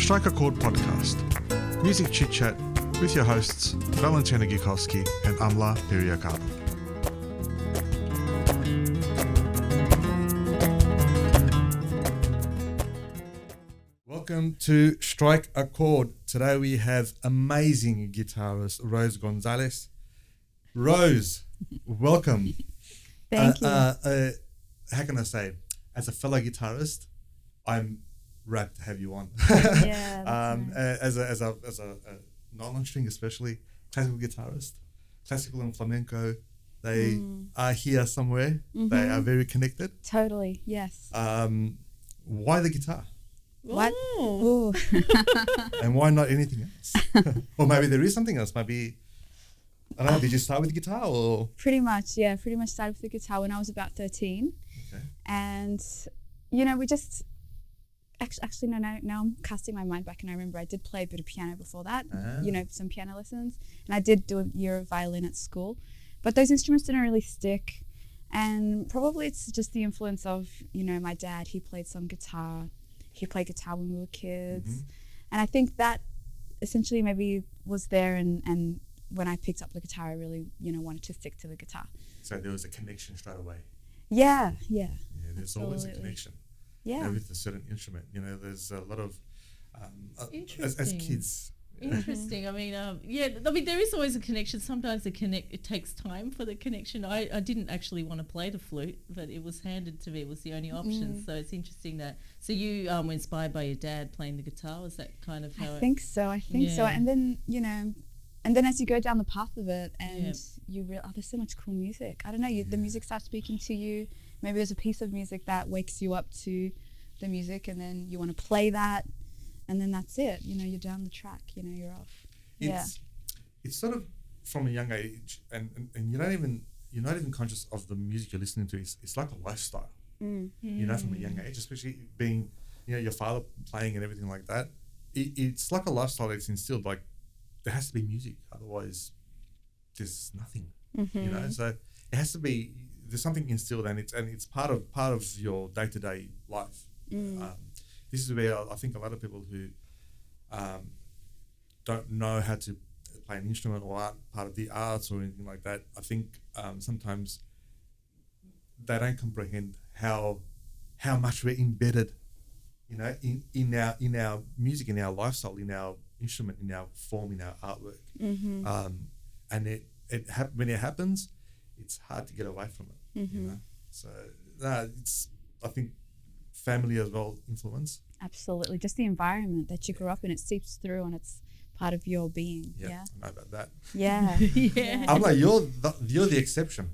Strike a Chord podcast, music chit chat with your hosts Valentina Gikowski and Amla Piriakaba. Welcome to Strike a Chord. Today we have amazing guitarist Rose González. Rose, welcome. Thank you. How can I say? As a fellow guitarist, I'm rapt to have you on. Yeah, that's As nice. a non-string, especially classical guitarist, classical and flamenco, they are here somewhere. Mm-hmm. They are very connected. Totally, yes. Why the guitar? What? Ooh. Ooh. And why not anything else? Or maybe there is something else. Maybe, I don't know, did you start with the guitar or? Pretty much started with the guitar when I was about 13. Okay. And, you know, we just, actually, no, now I'm casting my mind back and I remember I did play a bit of piano before that, you know, some piano lessons. And I did do a year of violin at school. But those instruments didn't really stick. And probably it's just the influence of, you know, my dad, he played some guitar. He played guitar when we were kids. Mm-hmm. And I think that essentially maybe was there and when I picked up the guitar, I really, you know, wanted to stick to the guitar. So there was a connection straight away. Yeah. Yeah, there's always a Absolutely. connection. Yeah. With a certain instrument. You know, there's a lot of, as Interesting. kids. Interesting. I mean, there is always a connection. Sometimes it takes time for the connection. I didn't actually want to play the flute, but it was handed to me. It was the only option. So it's interesting that. So you were inspired by your dad playing the guitar. Was that kind of how? I think so. Yeah. And then, you know, as you go down the path of it and you realize, there's so much cool music. I don't know, the music starts speaking to you. Maybe there's a piece of music that wakes you up to the music and then you want to play that. And then that's it. You know, you're down the track. You know, you're off. It's sort of from a young age, and you're not even conscious of the music you're listening to. It's like a lifestyle. You know, from a young age, especially being, you know, your father playing and everything like that. It's like a lifestyle that's instilled. Like there has to be music, otherwise there's nothing. You know, so it has to be. There's something instilled, and it's part of your day-to-day life. This is where I think a lot of people who don't know how to play an instrument or aren't part of the arts or anything like that, I think sometimes they don't comprehend how much we're embedded, you know, in our music, in our lifestyle, in our instrument, in our form, in our artwork. And when it happens, it's hard to get away from it. You know, so it's, I think, family as well influence. Absolutely. Just the environment that you grew up in, it seeps through and it's part of your being. Yeah. I know about that. Yeah. Yeah. I'm like, you're the exception.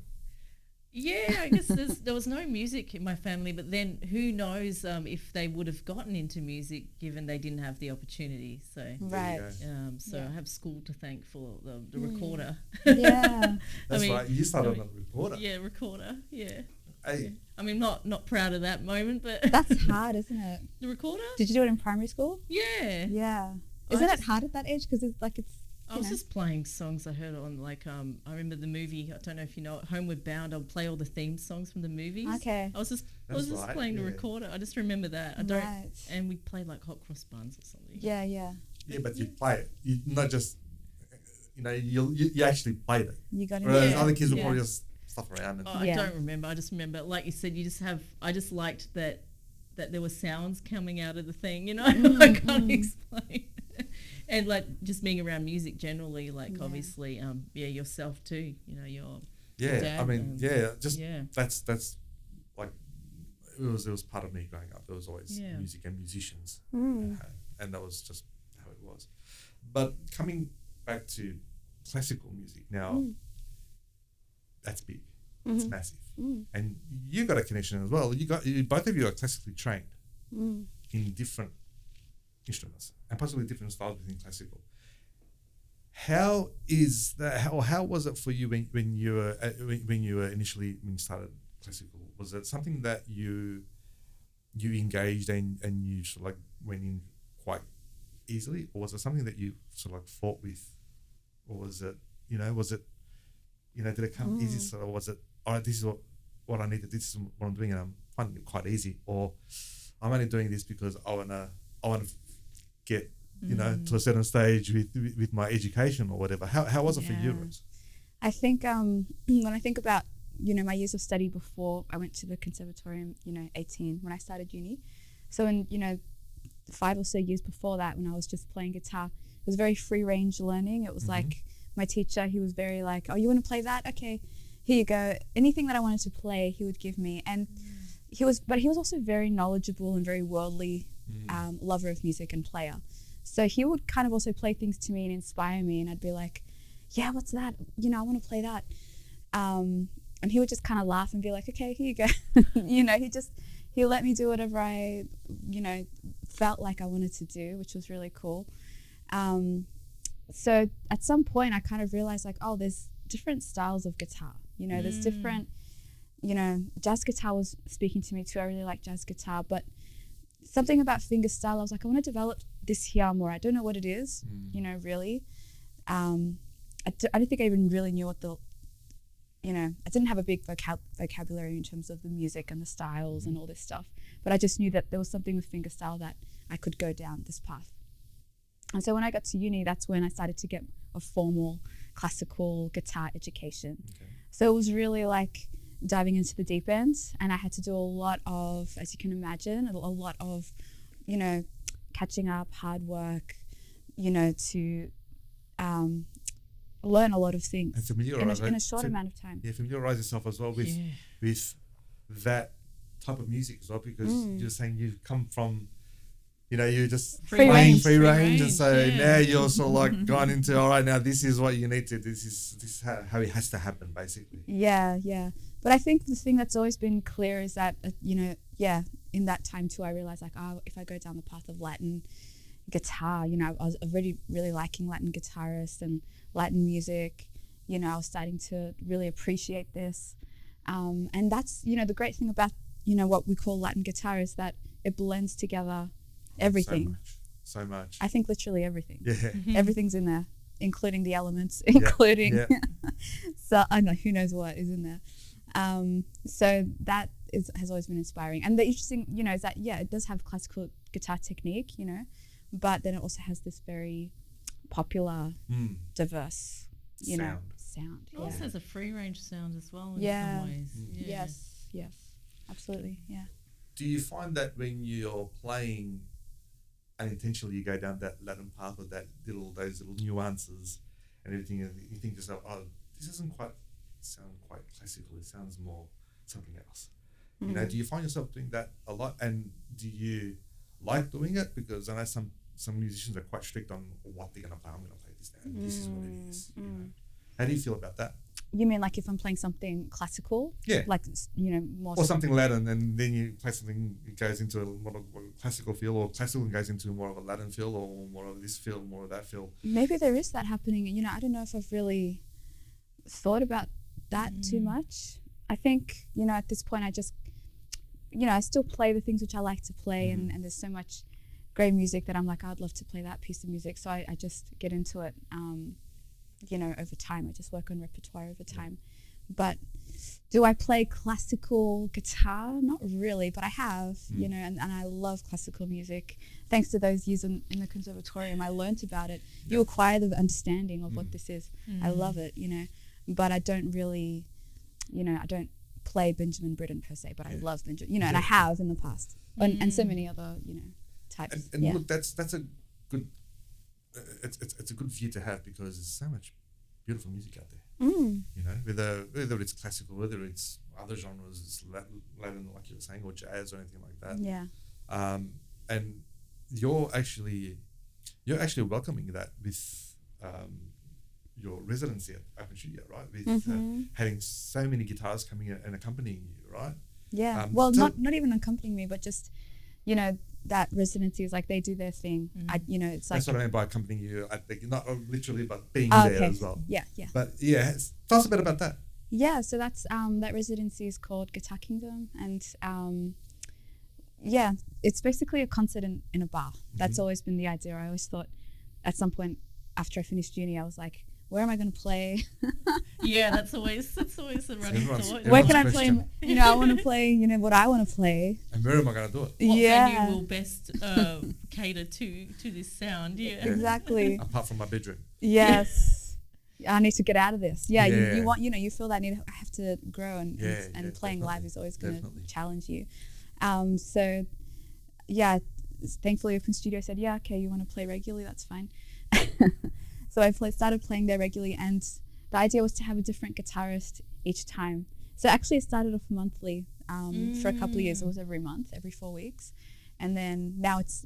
Yeah, I guess there was no music in my family, but then who knows if they would have gotten into music given they didn't have the opportunity. So Right. I have school to thank for the recorder. Yeah. That's right. You started on a recorder. Yeah, recorder. Yeah. Hey. I mean, not proud of that moment, but That's hard, isn't it? the recorder. Did you do it in primary school? Yeah. Yeah. Isn't it hard at that age? Because it's like I was just playing songs I heard on I remember the movie. I don't know if you know it, Homeward Bound. I'll play all the theme songs from the movies. Okay. I was just right, playing the recorder. I just remember that. I don't. Right. And we played like hot cross buns or something. Yeah. Yeah, but you play it. You not just, you know, you actually played it. You got it. Whereas Yeah. other kids will probably just stuff around. And I don't remember. I just remember, like you said, I just liked that there were sounds coming out of the thing, you know. I can't explain. And like just being around music generally, like obviously, yourself too. You know, your dad, I mean, that's like it was part of me growing up. There was always music and musicians, and that was just how it was. But coming back to classical music now, that's big. It's massive, and you got a connection as well. Both of you are classically trained in different instruments and possibly different styles within classical. How is that? How was it for you when you initially started classical? Was it something that you engaged and you sort of like went in quite easily, or was it something that you sort of like fought with, or was it did it come easy, or was it, all right, this is what I needed, this is what I'm doing and I'm finding it quite easy, or I'm only doing this because I wanna get, to a certain stage with my education or whatever. How was it for you, Rose? I think when I think about, my years of study before I went to the conservatorium, 18, when I started uni. So in, 5 or so years before that, when I was just playing guitar, it was very free range learning. It was like my teacher, he was very like, oh, you want to play that? Okay, here you go. Anything that I wanted to play, he would give me. And he was also very knowledgeable and very worldly lover of music and player. So he would kind of also play things to me and inspire me, and I'd be like, yeah, what's that? I want to play that. And he would just kind of laugh and be like, okay, here you go. He let me do whatever I, felt like I wanted to do, which was really cool. So at some point I kind of realized like, oh, there's different styles of guitar. There's different, jazz guitar was speaking to me too. I really like jazz guitar, but something about fingerstyle, I was like, I want to develop this here more. I don't know what it is, really. I don't think I even really knew what I didn't have a big vocabulary in terms of the music and the styles and all this stuff. But I just knew that there was something with fingerstyle that I could go down this path. And so when I got to uni, that's when I started to get a formal classical guitar education. Okay. So it was really like diving into the deep end, and I had to do a lot of, as you can imagine, a lot of, catching up, hard work, to learn a lot of things in a short amount of time. Yeah, familiarize yourself as well with that type of music as well, because you're saying you've come from, you're just free range, and so now you're sort of like gone into, all right, now this is what you need to, this is how it has to happen, basically. Yeah. But I think the thing that's always been clear is that, in that time too, I realized like, if I go down the path of Latin guitar, I was already really liking Latin guitarists and Latin music. I was starting to really appreciate this. And that's, the great thing about, what we call Latin guitar is that it blends together everything. So much. I think literally everything. Yeah. Mm-hmm. Everything's in there, including the elements, including, so I know who knows what is in there. So that has always been inspiring. And the interesting, is that, it does have classical guitar technique, but then it also has this very popular, diverse, sound. It also has a free range sound as well in some ways. Yes, absolutely, yeah. Do you find that when you're playing unintentionally, you go down that Latin path of those little nuances and everything, and you think to yourself, oh, this doesn't quite sound quite classical, it sounds more something else. Do you find yourself doing that a lot, and do you like doing it? Because I know some musicians are quite strict on what they're going to play. I'm going to play this now, and this is what it is. How do you feel about that? You mean like if I'm playing something classical? Yeah. Like, more... Or something Latin, and then you play something, it goes into a more of a classical feel, or classical goes into more of a Latin feel, or more of this feel, more of that feel. Maybe there is that happening. I don't know if I've really thought about that too much. I think, at this point I just, I still play the things which I like to play, and there's so much great music that I'm like, I'd love to play that piece of music. So I just get into it, over time. I just work on repertoire over time. But do I play classical guitar? Not really, but I have, and I love classical music. Thanks to those years in the conservatorium, I learnt about it. You acquire the understanding of what this is. I love it, but I don't really, I don't play Benjamin Britten per se, but I love Benjamin, and I have in the past, and so many other, types. And look, that's a good, it's a good view to have, because there's so much beautiful music out there. Whether it's classical, whether it's other genres, it's Latin, like you were saying, or jazz or anything like that. Yeah. And you're actually welcoming that with your residency at Open Studio, right? With having so many guitars coming in and accompanying you, right? Yeah. Not even accompanying me, but just, that residency is like they do their thing. It's like... That's what I mean by accompanying you. Not literally, but being there as well. Yeah. But tell us a bit about that. Yeah, so that's that residency is called Guitar Kingdom, and it's basically a concert in a bar. That's always been the idea. I always thought at some point after I finished uni, I was like, where am I going to play? Yeah, that's always the running thought. Where can I play? You know, I want to play, you know, what I want to play. And where am I going to do it? What venue will best cater to this sound? Yeah, exactly. Apart from my bedroom. Yes. I need to get out of this. Yeah, Yeah. you want, you know, you feel that I have to grow, and playing definitely. live is always going to challenge you. So, yeah, thankfully Open Studio said, yeah, okay, you want to play regularly, that's fine. So I started playing there regularly, and the idea was to have a different guitarist each time. So actually it started off monthly. For a couple of years it was every month, every 4 weeks. And then now it's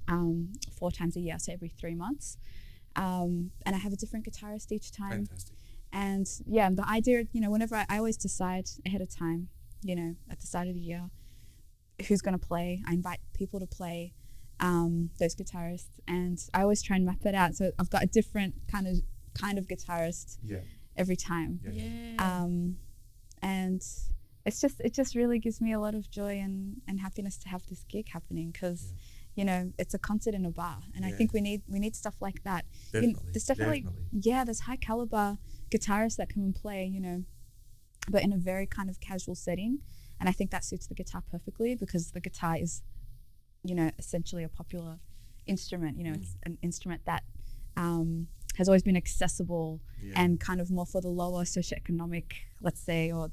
4 times a year, so every 3 months. And I have a different guitarist each time. Fantastic. And yeah, the idea, you know, whenever I always decide ahead of time, you know, at the start of the year, who's going to play. I invite people to play, those guitarists, and I always try and map it out. So I've got a different kind of guitarist every time. And it just really gives me a lot of joy and happiness to have this gig happening, because you know, it's a concert in a bar, and I think we need stuff like that. Definitely, you know, there's definitely there's high caliber guitarists that come and play, you know, but in a very kind of casual setting, and I think that suits the guitar perfectly, because the guitar is, you know, essentially a popular instrument. You know, it's an instrument that has always been accessible and kind of more for the lower socioeconomic, let's say, or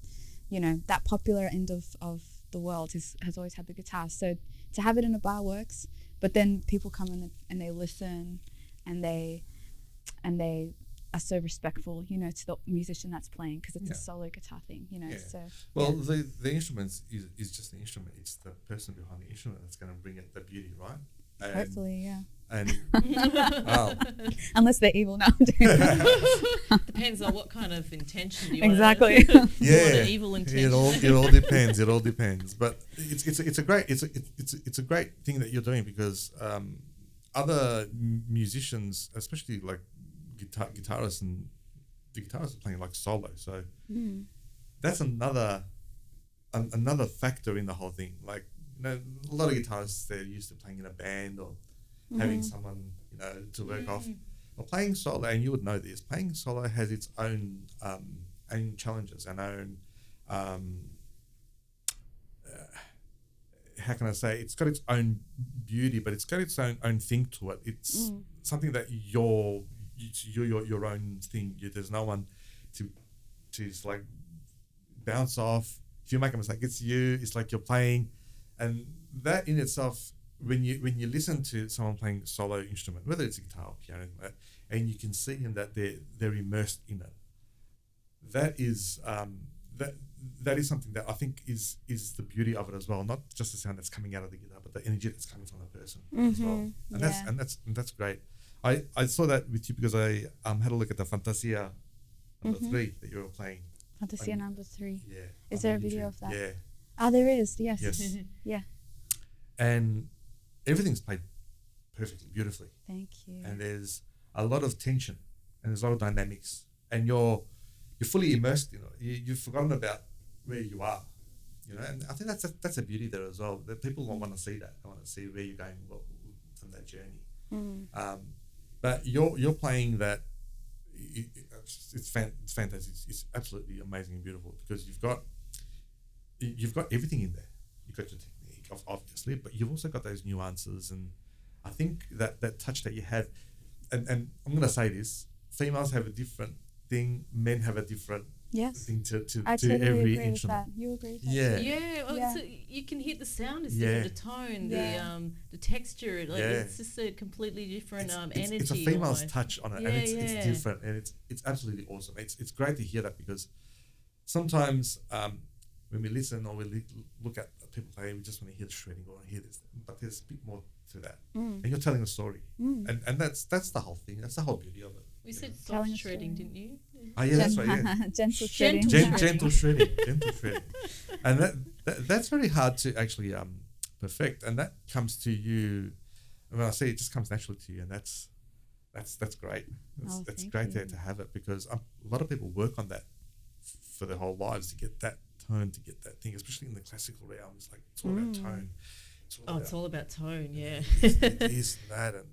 you know, that popular end of the world has always had the guitar. So to have it in a bar works, but then people come in and they listen, and they are so respectful, you know, to the musician that's playing, because it's a solo guitar thing, you know. So the instruments is just the instrument. It's the person behind the instrument that's going to bring it the beauty, right? And hopefully, And unless they're evil, no. Depends on what kind of intention you exactly. want. Want an evil intention. It all depends. It all depends. But it's a great thing that you're doing, because other musicians, especially like guitarists, and the guitarists are playing like solo. So that's another factor in the whole thing. Like, you know, a lot of guitarists, they're used to playing in a band or having someone, you know, to work off. Well, playing solo, and you would know this, playing solo has its own challenges and own, how can I say, it's got its own beauty, but it's got its own thing to it. It's something that you're your own thing. There's no one to just like bounce off. If you make a mistake, it's you. It's like you're playing, and that in itself, when you listen to someone playing a solo instrument, whether it's a guitar or piano, and you can see them that they're immersed in it, that is that is something that I think is the beauty of it as well. Not just the sound that's coming out of the guitar, but the energy that's coming from the person as well. And that's great. I saw that with you because I had a look at the Fantasia number 3 that you were playing. Fantasia number 3. Yeah. Is there a video of that? Yeah. Oh, there is. Yes. Yeah. And everything's played perfectly, beautifully. Thank you. And there's a lot of tension, and there's a lot of dynamics, and you're fully immersed in it. You've forgotten about where you are, you know. And I think that's a beauty there as well. That people want to see that. They want to see where you're going from that journey. But you're playing that. It's fantastic. It's absolutely amazing and beautiful, because you've got everything in there. You've got your technique, obviously, but you've also got those nuances, and I think that touch that you have, and I'm going to say this: females have a different thing, men have a different thing to totally every agree instrument. With that. You agree with that? Yeah. So you can hear the sound is different, the tone, the texture. Like it's just a completely different energy. It's a female's touch on it, and it's different, and it's absolutely awesome. It's great to hear that, because sometimes when we listen or we look at people play, we just want to hear the shredding or hear this, but there's a bit more to that, and you're telling a story, and that's the whole thing. That's the whole beauty of it. We said soft shredding, didn't you? Oh yeah, that's right. Yeah, gentle shredding. Gentle shredding. And that's very hard to actually perfect, and that comes to you. When I say it, just comes naturally to you, and that's great. That's great to have it, because a lot of people work on that for their whole lives to get that tone, to get that thing, especially in the classical realm. It's like it's all about tone. It's all about tone, yeah. This and that, and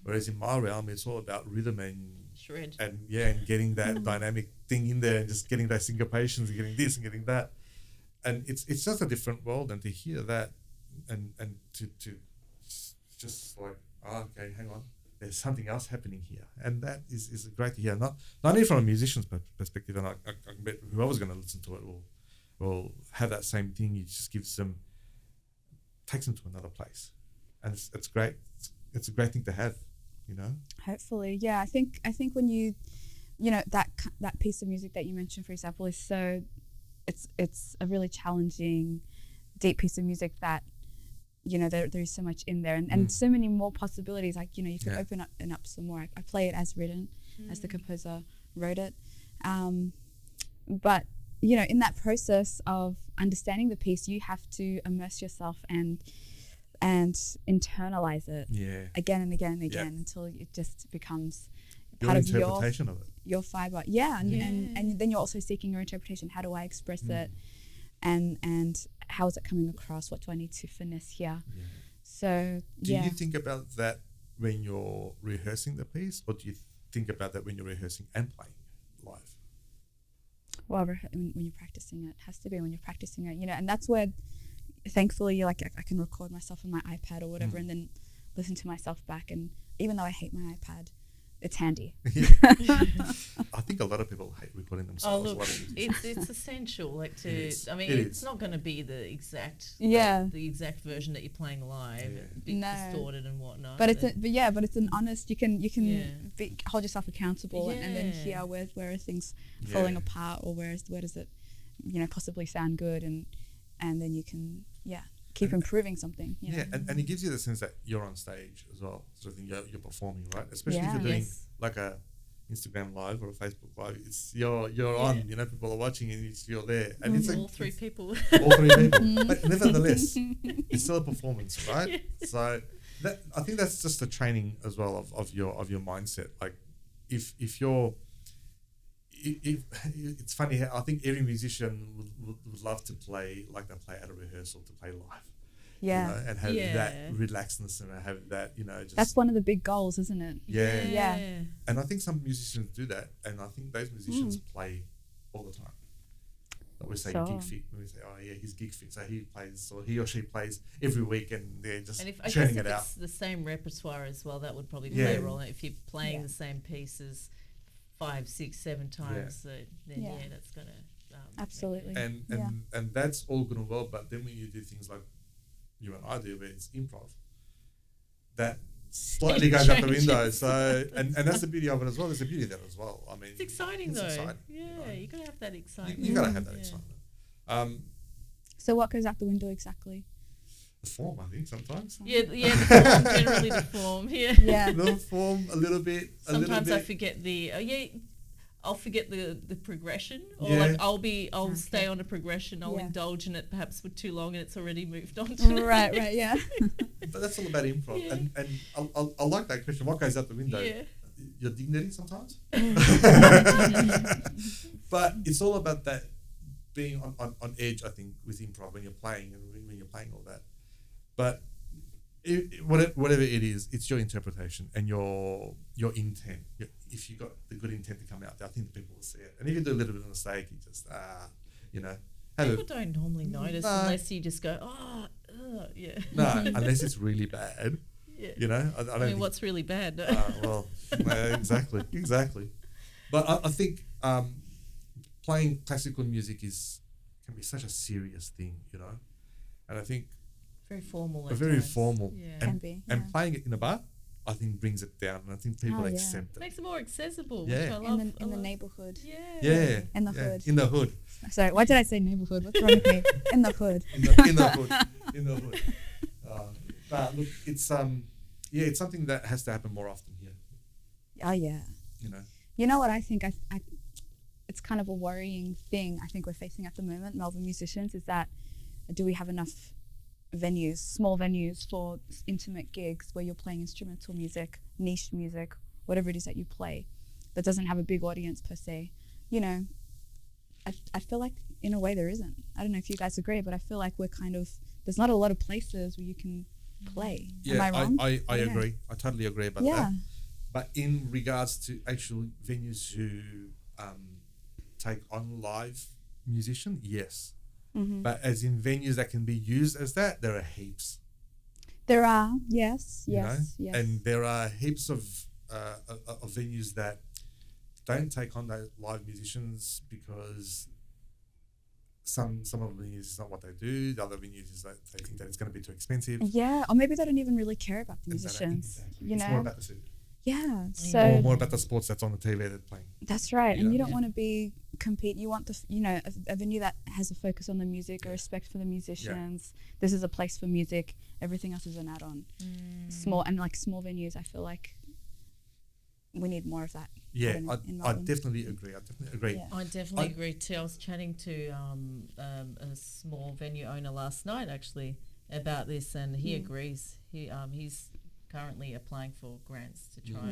whereas in my realm, it's all about rhythm and shred. And getting that dynamic thing in there and just getting those syncopations and getting this and getting that. And it's just a different world, and to hear that and to just like, oh, okay, hang on, there's something else happening here. And that is great to hear. Not only from a musician's perspective, and I bet whoever's going to listen to it will have that same thing. It just takes them to another place. And it's great. It's a great thing to have, you know? Hopefully, yeah. I think when you know, that piece of music that you mentioned, for example, is so, it's a really challenging, deep piece of music that, you know, there is so much in there and so many more possibilities. Like, you know, you could open up some more. I play it as written, as the composer wrote it. But, you know, in that process of understanding the piece, you have to immerse yourself and internalize it again and again and again until it just becomes part of interpretation of it. Your fiber. And then you're also seeking your interpretation. How do I express it? And how is it coming across? What do I need to finesse here? So, do you think about that when you're rehearsing the piece, or do you think about that when you're rehearsing and playing live? Well, when you're practicing it has to be when you're practicing it, you know, and that's where, thankfully, like I can record myself on my iPad or whatever and then listen to myself back. And even though I hate my iPad, it's handy. I think a lot of people hate recording themselves. Oh, look, it's essential. Like it's not going to be the exact version that you're playing live. A bit distorted and whatnot. But it's an honest. You can hold yourself accountable and then hear where are things falling apart, or where does it, you know, possibly sound good, and then you can keep improving something. You know? And it gives you the sense that you're on stage as well. So I think you're performing, right? Especially if you're doing like a Instagram live or a Facebook live. It's you're on. You know, people are watching and you're there. And it's all three people. But nevertheless, it's still a performance, right? Yeah. So I think that's just the training as well of your mindset. Like if it's funny how I think every musician would love to play like they play at a rehearsal, to play live. You know, and have that relaxedness and have that, you know, just... That's one of the big goals, isn't it? Yeah. And I think some musicians do that, and I think those musicians play all the time. Like we say gig fit, when we say, oh yeah, he's gig fit, so he plays, or he or she plays every week, and they're just churning it out. It's the same repertoire as well, that would probably play a role. If you're playing the same pieces 5, 6, 7 times, then that's going to... absolutely. And that's all good and well, but then when you do things like you and I do, where it's improv, that slightly goes out the window. So, and that's the beauty of it as well. There's a beauty of that as well. I mean, it's exciting though. Exciting, you know? You got to have that excitement. You got to have that excitement. So what goes out the window exactly? The form, I think, sometimes. The form, generally the form. The form, a little bit. Sometimes I forget I'll forget the progression, or like I'll stay on a progression. I'll indulge in it perhaps for too long, and it's already moved on to right, But that's all about improv, and I like that question. What goes out the window? Your dignity sometimes. But it's all about that being on edge. I think with improv when you're playing and when you're playing all that, but. Whatever it is, it's your interpretation and your intent. If you got the good intent to come out there, I think the people will see it. And if you do a little bit of a mistake, you just you know. People don't normally notice unless you just go, No, unless it's really bad. You know, I mean, what's really bad? Exactly. But I think playing classical music can be such a serious thing, you know, and I think. Very formal. Very formal. Can be. And playing it in a bar, I think brings it down, and I think people accept it. Makes it more accessible. Yeah. Which I love. In the neighborhood. Yeah. In the hood. In the hood. Sorry, why did I say neighborhood? What's wrong with me? In the hood. In the hood. But look, it's it's something that has to happen more often here. Oh yeah. You know. You know what I think? I it's kind of a worrying thing I think we're facing at the moment, Melbourne musicians, is that do we have enough venues, small venues for intimate gigs where you're playing instrumental music, niche music, whatever it is that you play, that doesn't have a big audience per se. You know, I feel like in a way there isn't. I don't know if you guys agree, but I feel like there's not a lot of places where you can play. Yeah, Am I wrong? I agree. I totally agree about that. But in regards to actual venues who take on live musician, yes. But as in venues that can be used as that, there are heaps. There are, yes. And there are heaps of venues that don't take on those live musicians because some of the venues is not what they do. The other venues is that they think that it's going to be too expensive. Yeah, or maybe they don't even really care about the musicians. Exactly. You it's know, more about the food. Yeah, so Or more about the sports that's on the TV they're playing. That's right, and you don't want to be compete. You want a venue that has a focus on the music, a respect for the musicians. This is a place for music. Everything else is an add-on. Small venues, I feel like we need more of that. Yeah, I definitely agree. Yeah. I definitely agree too. I was chatting to a small venue owner last night actually about this, and he agrees. He's currently applying for grants to try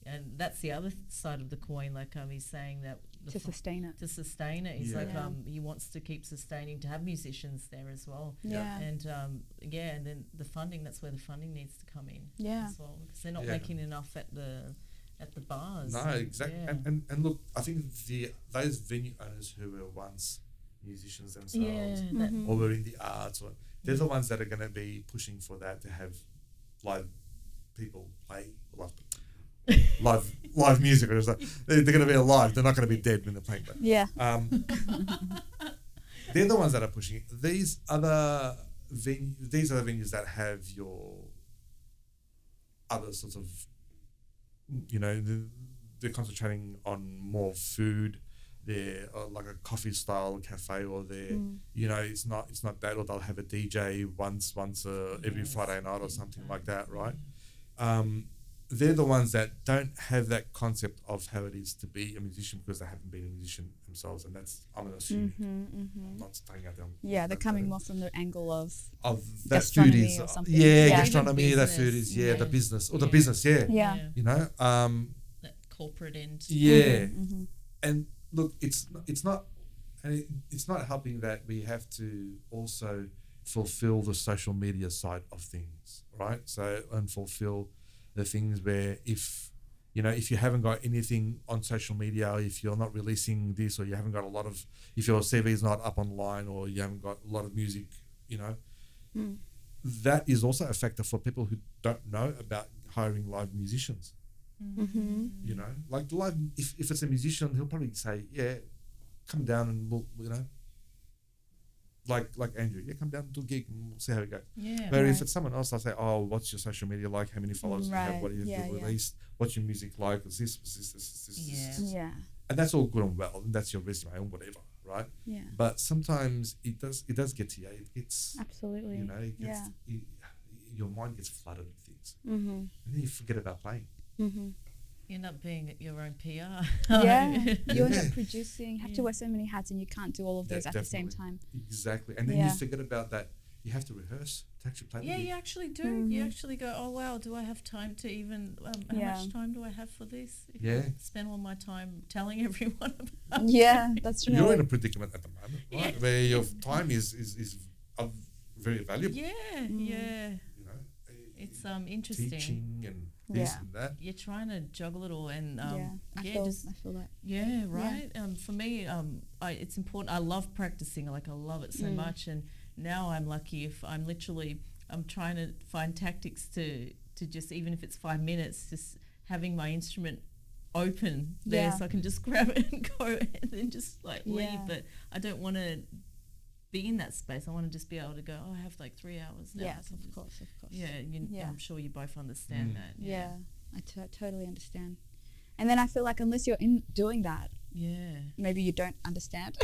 and that's the other side of the coin. Like he's saying that to sustain it. He's like he wants to keep sustaining, to have musicians there as well. And and then the funding, that's where the funding needs to come in as well, because they're not making enough at the bars. No, exactly. And look, I think those venue owners who were once musicians themselves or were in the arts, they're the ones that are going to be pushing for that, to have live people play live music. Or like, they're going to be alive. They're not going to be dead when they're playing. But, they're the ones that are pushing it. These other venues that have your other sorts of, they're concentrating on more food. They're like a coffee style cafe, or they're it's not that, or they'll have a DJ once every Friday night or something like that, right? They're the ones that don't have that concept of how it is to be a musician, because they haven't been a musician themselves, and that's, I'm assuming, I'm not staying out there. Yeah, they're coming more from the angle of that food is or something. gastronomy. That food is the business, or the business, that corporate end. And look, it's not helping that we have to also fulfill the social media side of things, right? So, and fulfill the things where if you haven't got anything on social media, or if you're not releasing this, or you haven't got if your CV is not up online, or you haven't got a lot of music, that is also a factor for people who don't know about hiring live musicians. Like the live, if it's a musician, he'll probably say, come down and we'll, like Andrew, come down and do a gig and we'll see how it goes. But if it's someone else, I'll say, what's your social media like? How many followers do you have? What have you released? What's your music like? Was this? And that's all good and well, and that's your resume and whatever, right? But sometimes it does get to you. It gets, absolutely, your mind gets flooded with things, and then you forget about playing. You end up being your own PR. You end up producing, have to wear so many hats, and you can't do all of those at the same time. Exactly. And then you forget about that. You have to rehearse to actually play the gig. You actually do. You actually go, oh, wow, do I have time to even, how much time do I have for this? If I spend all my time telling everyone about it. That's right. You're in a predicament at the moment, right? Where your time is very valuable. It's interesting. Teaching and this and that. You're trying to juggle it all, and I feel that. Yeah, right. For me, it's important. I love practicing. I love it so much, and now I'm lucky if I'm trying to find tactics to just, even if it's 5 minutes, just having my instrument open there so I can just grab it and go and then just leave. But I don't want to be in that space. I want to just be able to go, I have 3 hours now. Yes, of course. I'm sure you both understand that. I totally understand. And then I feel like unless you're in doing that, maybe you don't understand.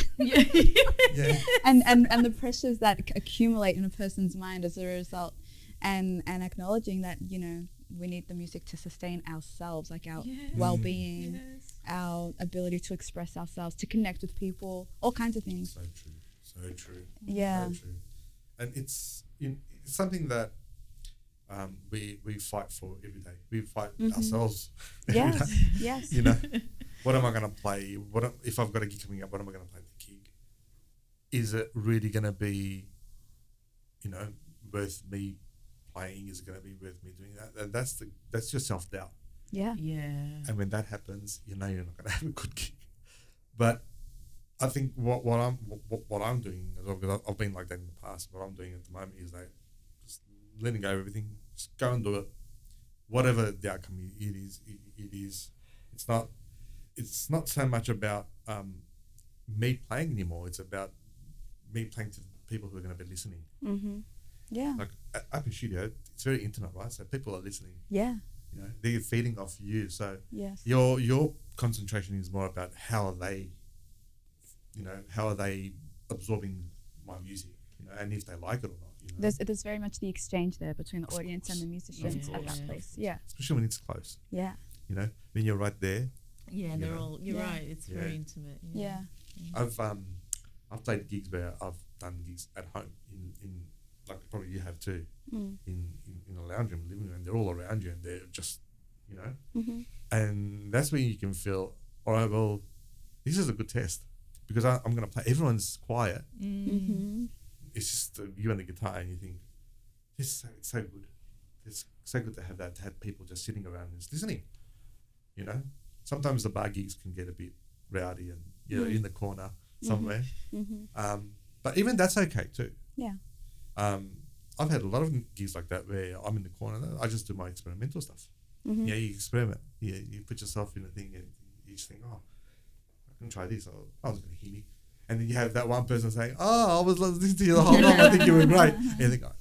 And the pressures that accumulate in a person's mind as a result, and acknowledging that we need the music to sustain ourselves, like our well-being, our ability to express ourselves, to connect with people, all kinds of things. So true. Yeah. So true. And it's something that we fight for every day. We fight ourselves. Yes. What am I going to play? If I've got a gig coming up, what am I going to play at the gig? Is it really going to be, worth me playing? Is it going to be worth me doing that? And that's your self-doubt. Yeah. And when that happens, you know you're not going to have a good gig. But I think what I'm doing, because I've been like that in the past, what I'm doing at the moment is that just letting go of everything, just go and do it. Whatever the outcome it is. It's not so much about me playing anymore. It's about me playing to the people who are going to be listening. Mm-hmm. Yeah. Like up in studio, it's very intimate, right? So people are listening. Yeah. You know, they're feeding off you. So yes. your concentration is more about how are they absorbing my music, you know, and if they like it or not. You know? There's very much the exchange there between the audience and the musicians at that place. Yeah. Especially when it's close. Yeah. You know, when you're right there. Yeah, they're all. You're right. It's very intimate. Yeah. I've played gigs where I've done gigs at home in like probably you have too, in a lounge room, living room, and they're all around you and they're just, you know, and that's when you can feel, all right, well, this is a good test because I'm going to play. Everyone's quiet. It's just you and the guitar, and you think, it's so good. It's so good to have people just sitting around and just listening. You know, sometimes the bar gigs can get a bit rowdy and you're in the corner somewhere. But even that's okay too. Yeah. I've had a lot of gigs like that where I'm in the corner. I just do my experimental stuff. Yeah, you experiment. Yeah, you put yourself in a thing and you just think, oh, I can try this. Or I was going to hear me. And then you have that one person saying, oh, I was listening to you the whole time. I think you were great. And you think, oh.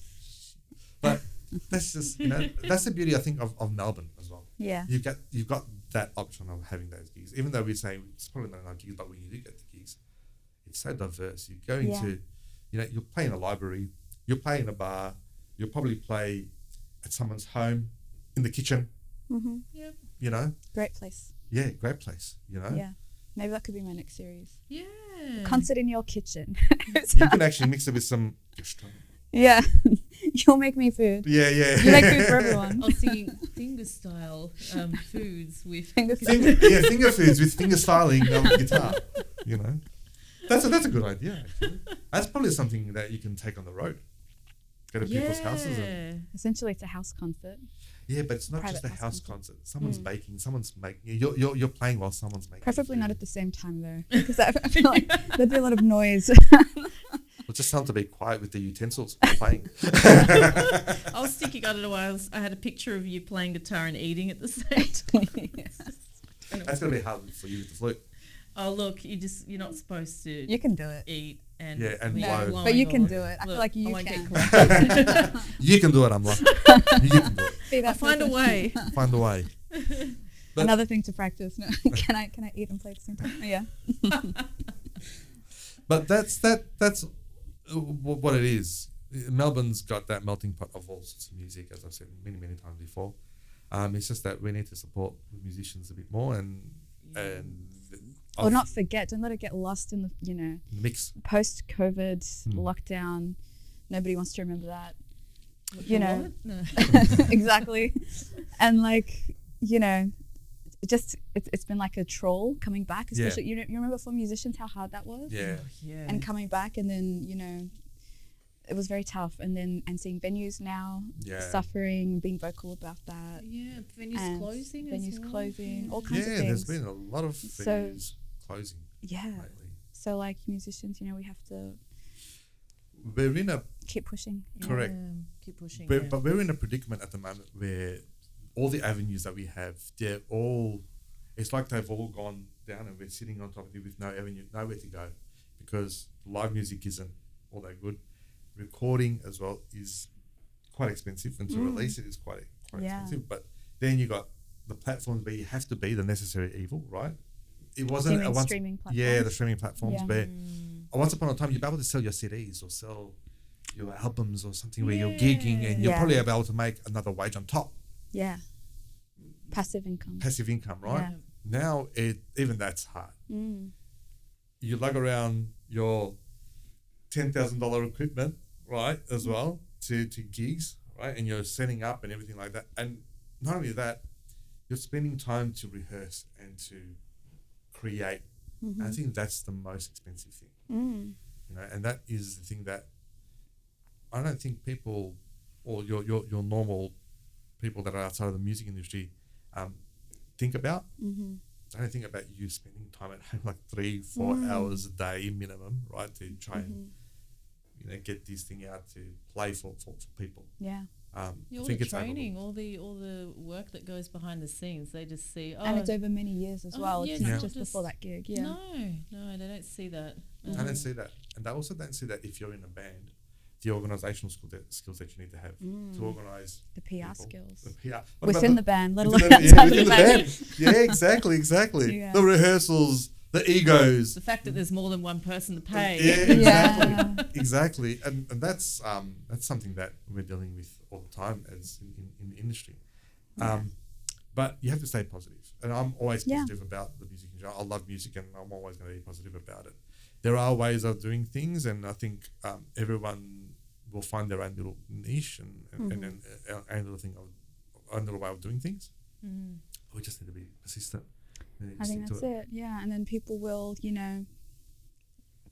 But that's just, you know, that's the beauty, I think, of Melbourne as well. Yeah. You've got that option of having those gigs. Even though we say it's probably not enough gigs, but when you do get the gigs, it's so diverse. You're going to, you know, you'll play in a library, you'll play in a bar, you'll probably play at someone's home, in the kitchen. Yep. You know? Great place. Yeah, great place, you know? Yeah. Maybe that could be my next series. Yeah. Concert in your kitchen. You can actually mix it with some gastronomy. Yeah. You'll make me food. Yeah. You make food for everyone. I'll see finger style foods with finger foods with finger styling of guitar. You know, that's a good idea. Actually, that's probably something that you can take on the road. Go to people's houses. Essentially, it's a house concert. Yeah, but it's not Private just a house concert. Someone's baking. Someone's making. You're playing while someone's making. Preferably not at the same time though, because I feel like there'd be a lot of noise. Well, just tell them to be quiet with the utensils playing. I was thinking, I don't know why I had a picture of you playing guitar and eating at the same time. That's going to be hard for you with the flute. Oh, look, you're not supposed to. You can do it. Eat and blow. But you can do it. I feel like you can. You can do it, Amla. You can do it. I'll find a way. Find a way. But another thing to practice. No. Can I eat and play at the same time? Yeah. But that's what it is. Melbourne's got that melting pot of all sorts of music, as I've said many times before. It's just that we need to support musicians a bit more and or not forget. Don't let it get lost in the mix. Post-COVID lockdown. Nobody wants to remember that. No. Exactly. And it's been like a troll coming back, especially you remember for musicians how hard that was. Yeah. And coming back, and then it was very tough, and seeing venues now suffering, being vocal about that. Yeah, venues closing, all kinds of things. Yeah, there's been a lot of venues closing. Yeah. Lately. So like musicians, we have to. We're in a keep pushing. Correct. Keep pushing. But we're in a predicament at the moment where all the avenues that we have, it's like they've all gone down and we're sitting on top of it with nowhere to go, because live music isn't all that good. Recording as well is quite expensive, and to release it is quite expensive. But then you got the platforms where you have to be the necessary evil, right? It wasn't streaming platforms. Yeah, the streaming platforms where once upon a time you'd be able to sell your CDs or sell your albums or something where you're gigging and you're probably able to make another wage on top. Yeah. Passive income, right? Yeah. Now even that's hard. You lug around your $10,000 equipment, right, as well to gigs, right, and you're setting up and everything like that. And not only that, you're spending time to rehearse and to create. And I think that's the most expensive thing, and that is the thing that I don't think people or your normal people that are outside of the music industry think about. I don't think about you spending time at home like 3-4 hours a day minimum, right? To try and get this thing out to play for people. Yeah. All the training, all the work that goes behind the scenes, they just see. And it's over many years as well. Yeah, it's not just before that gig. Yeah. No, they don't see that. I don't see that, and they also don't see that if you're in a band, the organisational skills that you need to have to organise the PR skills. The PR within the band, let alone outside the band. Yeah, exactly. Yeah. The rehearsals, the egos, the fact that there's more than one person to pay. Yeah, exactly. And that's something that we're dealing with all the time as in the industry. But you have to stay positive, and I'm always positive about the music. I love music, and I'm always going to be positive about it. There are ways of doing things, and I think everyone will find their own little niche and own little way of doing things. We just need to be persistent. I think that's it. Yeah, and then people will,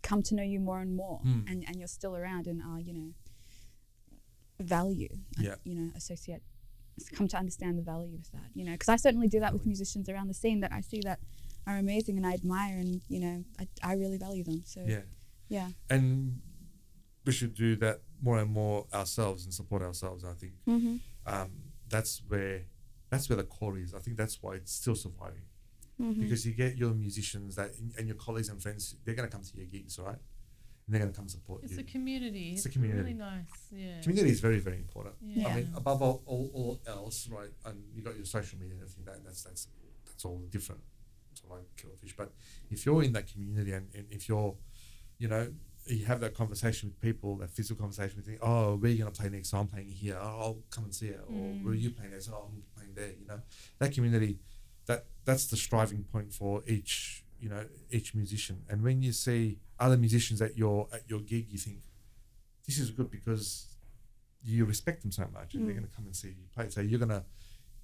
come to know you more and more, and you're still around and are, value. Come to understand the value with that. Because I certainly do that with musicians around the scene that I see that are amazing and I admire, and I really value them. So yeah. And we should do that more and more ourselves and support ourselves. I think that's where the core is. I think that's why it's still surviving, because you get your musicians and your colleagues and friends. They're going to come to your gigs, right? And they're going to come support you. It's a community. It's a community. Really nice. Yeah. Community is very, very important. Yeah. I mean, above all else, right? And you got your social media and everything. That's all different. It's all like killifish. But if you're in that community and if you're, you have that conversation with people, that physical conversation with them, oh, where are you going to play next? Oh, I'm playing here. Oh, I'll come and see it. Or where are you playing next? Oh, I'm playing there. That community, that's the striving point for each musician. And when you see other musicians at your gig, you think this is good because you respect them so much, and they're going to come and see you play. So you're going to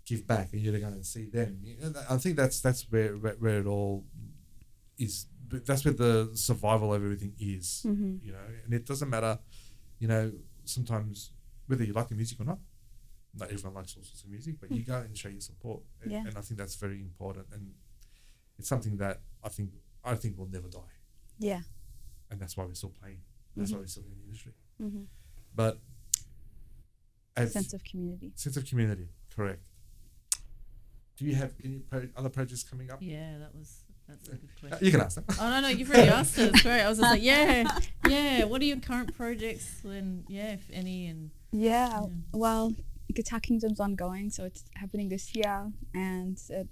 give back, and you're going to see them. I think that's where it all is. That's where the survival of everything is. And it doesn't matter, sometimes whether you like the music or not. Not everyone likes all sorts of music, but you go and show your support, and I think that's very important, and it's something that I think will never die. Yeah. And that's why we're still playing. That's why we're still in the industry. But sense of community. Sense of community, correct. Do you have any other projects coming up? Yeah, that's a good question. You can ask that. Oh no, you've already asked it. It's great. I was just like, yeah. What are your current projects? And if any, and well, Guitar Kingdom's ongoing, so it's happening this year, and So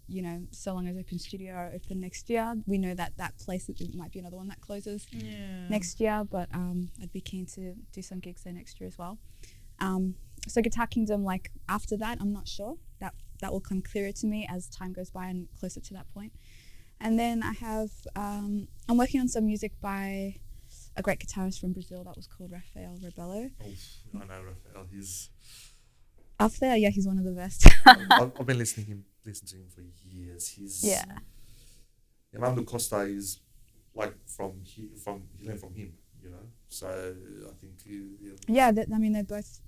Long as Open Studio are open next year. We know that place, it might be another one that closes next year, but I'd be keen to do some gigs there next year as well. So Guitar Kingdom, like after that, I'm not sure. That will come clearer to me as time goes by and closer to that point. And then I have I'm working on some music by a great guitarist from Brazil that was called Rafael Rebelo. Oh, I know Rafael. He's up there, he's one of the best. I've been listening to him for years. Yamando Costa is like he learned from him, So I think they're both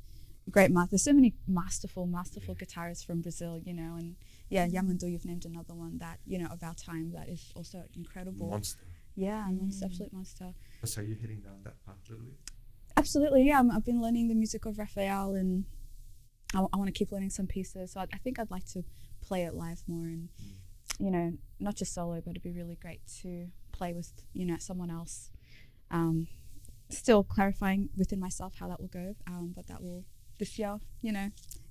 great. There's so many masterful guitarists from Brazil, and Yamando, you've named another one that of our time that is also incredible. Monster. Yeah, monster, absolute monster. So you're heading down that path a little bit. Absolutely, yeah. I've been learning the music of Rafael, and I want to keep learning some pieces. So I think I'd like to play it live more, and not just solo, but it'd be really great to play with someone else. Still clarifying within myself how that will go, but that will this year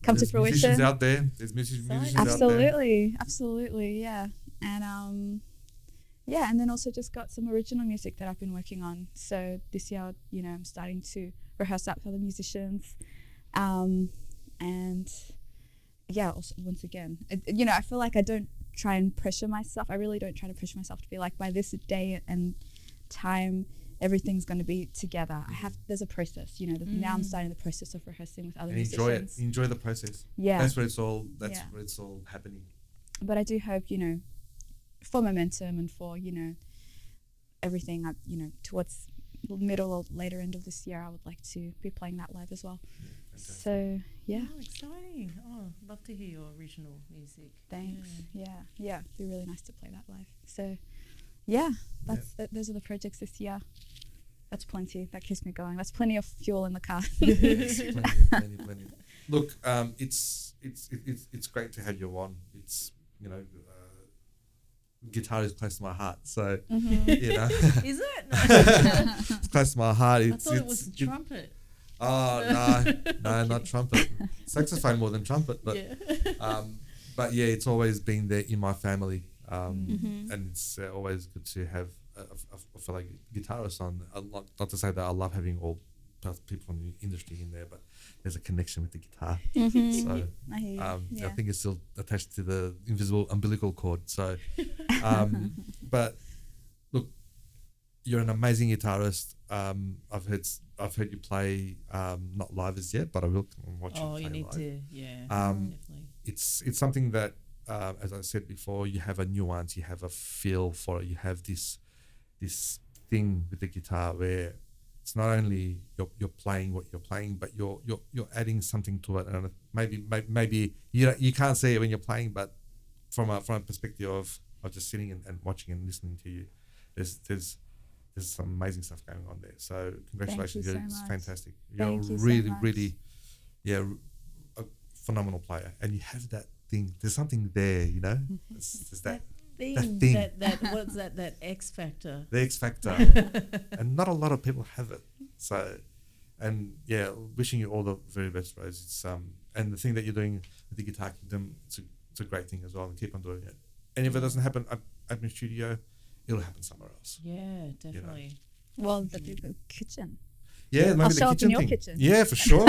come to fruition. Musicians out there. There's musicians absolutely, yeah, and and then also just got some original music that I've been working on. So this year, I'm starting to rehearse that for the musicians. And also once again, I feel like I don't try and pressure myself. I really don't try to pressure myself to be like, by this day and time, everything's going to be together. There's a process, now I'm starting the process of rehearsing with other musicians. Enjoy the process. Yeah. That's where it's all happening. But I do hope, for momentum and for, everything, towards middle or later end of this year, I would like to be playing that live as well. So yeah. Oh, exciting! Oh, love to hear your original music. Thanks. Yeah. It'd be really nice to play that live. So yeah, those are the projects this year. That's plenty. That keeps me going. That's plenty of fuel in the car. Yes, plenty. Look, it's great to have you on. It's guitar is close to my heart, so Is it? it's close to my heart. I thought it was trumpet. Oh no, not trumpet. Saxophone more than trumpet, but but yeah, it's always been there in my family, and it's always good to have a fellow guitarist on. Not to say that I love having all people from the industry in there, but there's a connection with the guitar. So I think it's still attached to the invisible umbilical cord. So, but look, you're an amazing guitarist. I've heard you play not live as yet, but I will watch you play live. You need to, definitely. It's something that, as I said before, you have a nuance, you have a feel for it, you have this thing with the guitar where it's not only you're playing what you're playing, but you're adding something to it, and maybe you can't see it when you're playing, but from a perspective of just sitting and watching and listening to you, there's some amazing stuff going on there. So congratulations, it's fantastic. You're really a phenomenal player, and you have that thing. There's something there, there's that thing. That what's that X factor? The X factor. And not a lot of people have it. So, and yeah, wishing you all the very best, Rose. It's and the thing that you're doing with the Guitar Kingdom, it's a great thing as well, and keep on doing it. And if it doesn't happen at my studio, it'll happen somewhere else. Yeah, definitely. Well, the kitchen. Yeah, maybe I'll the show up kitchen in your thing. kitchen. Yeah, for sure.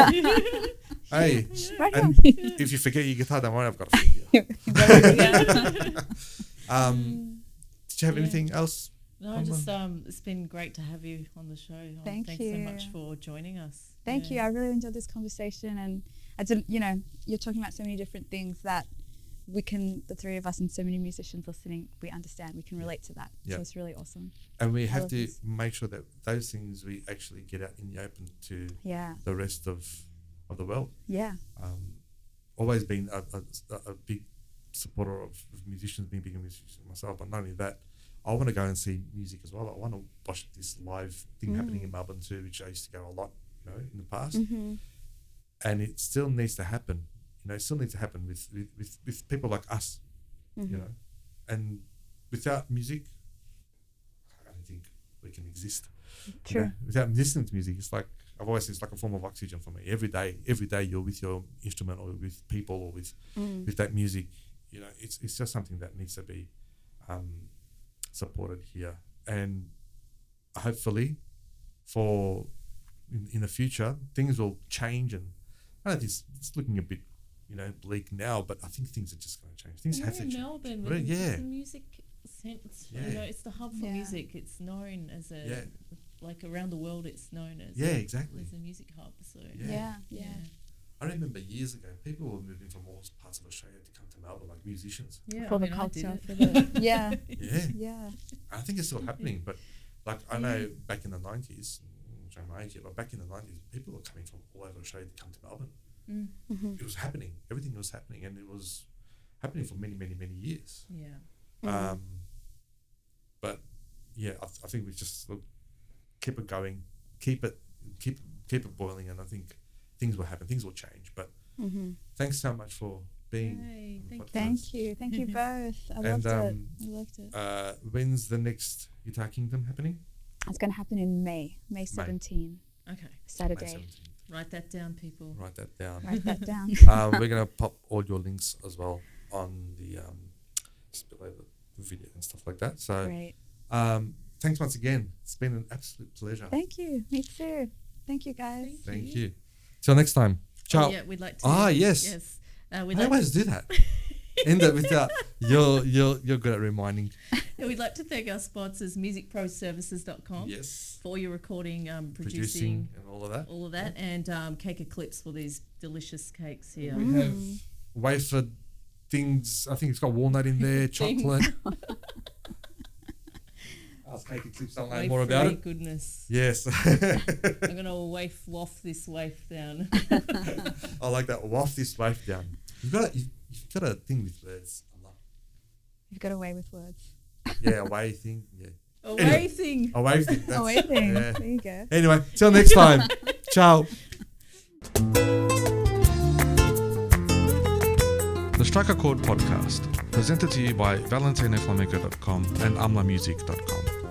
Hey, Right and if you forget your guitar, don't worry, I've got a figure. Did you have anything else? No, just it's been great to have you on the show. Thanks so much for joining us. Thank you. I really enjoyed this conversation, and I didn't. You're talking about so many different things that we can, the three of us and so many musicians listening, we understand. We can relate to that. So it's really awesome. And we have to make sure that those things we actually get out in the open to the rest of the world. Yeah. Always been a big supporter of musicians, being big musicians myself, but not only that, I want to go and see music as well. I want to watch this live thing happening in Melbourne too, which I used to go a lot, in the past. And it still needs to happen. It still needs to happen with people like us, and without music, I don't think we can exist. True. Without listening to music, it's like, I've always said, it's like a form of oxygen for me. Every day you're with your instrument or with people or with that music, it's just something that needs to be supported here. And hopefully in the future, things will change, and I don't think it's looking a bit bleak now, but I think things are just going to change. Things have to change. Melbourne, the music sense, it's the hub for music. It's known as like around the world, it's known as exactly as a music hub. So I remember years ago, people were moving from all parts of Australia to come to Melbourne, like musicians. For the culture. I think it's still happening, but like I know back in the 90s, I'm my age here, but back in the 90s, people were coming from all over Australia to come to Melbourne. It was happening. Everything was happening, and it was happening for many, many, many years. But I think we just keep it going, keep it boiling, and I think things will happen. Things will change. But thanks so much for being. Thank you both. I loved it. When's the next Guitar Kingdom happening? It's going to happen in May 17. Okay. Saturday. May 17. Write that down, people. Write that down. We're going to pop all your links as well on the just below the video and stuff like that. So, great. Thanks once again. It's been an absolute pleasure. Thank you. Me too. Thank you, guys. Thank you. Till next time. Ciao. We'd like to. Yes. I always do that. End it without. You're good at reminding. We'd like to thank our sponsors, musicproservices.com. Yes. For all your recording, producing and all of that. And Cake Eclipse for these delicious cakes here. We have wafer things. I think it's got walnut in there, chocolate. ask Kate Eclipse to learn more about it. Goodness. Yes. I'm going to waft this waif down. I like that. Waft this waif down. You've got a thing with words. I love. You've got a way with words. Yeah, a way thing. Yeah. A way thing. A way thing. A way thing. Yeah. There you go. Anyway, till next time. Ciao. The Strike A Chord podcast, presented to you by ValentinaFlamenco.com and AmlaMusic.com.